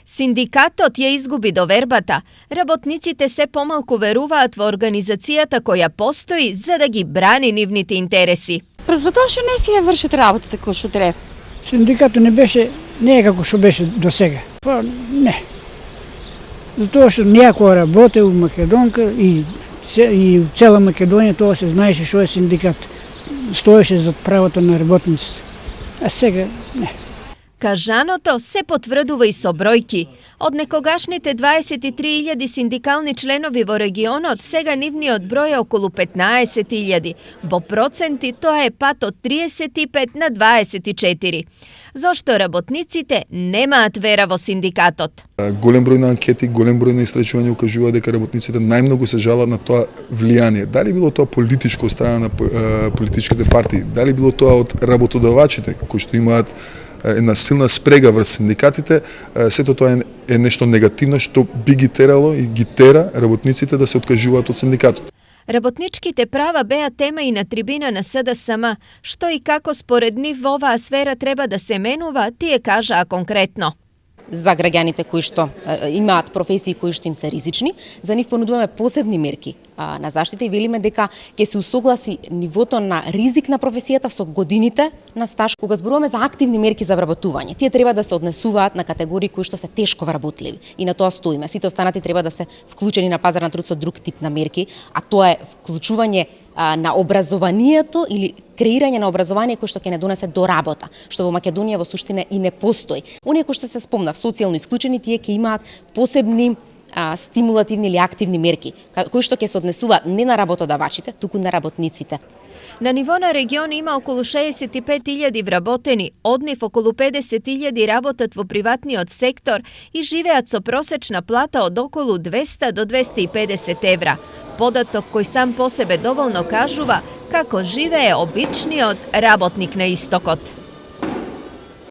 Синдикатот ја изгуби довербата. Работниците се помалку веруваат во организацијата која постои за да ги брани нивните интереси. Затоа што не си ја вршат работата кој што треба. Синдикатот не е како што беше до сега. Па не. Затоа што некој работел у Македонка и цела Македонија тоа се знаеше што е синдикат. Стоеше зад правото на работниците. А сега не. Кажаното се потврдува и со бројки. Од некогашните 23.000 синдикални членови во регионот, сега нивниот број е околу 15.000. Во проценти тоа е пат од 35 на 24. Зошто работниците немаат вера во синдикатот? Голем број на анкети, голем број на истражувања укажува дека работниците најмногу се жалат на тоа влијание. Дали било тоа политичко од страна на политичките партии, дали било тоа од работодавачите кои што имаат една силна спрега врз синдикатите, сето тоа е нешто негативно што би ги терало и ги тера работниците да се откажуваат од синдикатот. Работничките права беа тема и на трибина на СДСМ. Што и како според нив во оваа сфера треба да се менува, тие кажаа конкретно. За граѓаните кои што имаат професии кои што им се ризични, за нив понудуваме посебни мерки на заштита и велиме дека ќе се усогласи нивото на ризик на професијата со годините на стаж. Кога зборуваме за активни мерки за вработување, тие треба да се однесуваат на категории кои што се тешко вработливи и на тоа стоиме. Сите останати треба да се вклучени на пазар на труд со друг тип на мерки, а тоа е вклучување на образованието или креирање на образование кој што ќе не донесе до работа, што во Македонија во суштина и не постои. Оние кои што се спомнав, социјално исклучени, тие ќе имаат посебни стимулативни или активни мерки, кои што ќе се однесуваат не на работодавачите, туку на работниците. На ниво на регион има околу 65.000 вработени, од нив околу 50.000 работат во приватниот сектор и живеат со просечна плата од околу 200 до 250 евра. Податок кој сам по себе доволно кажува како живее обичниот работник на истокот.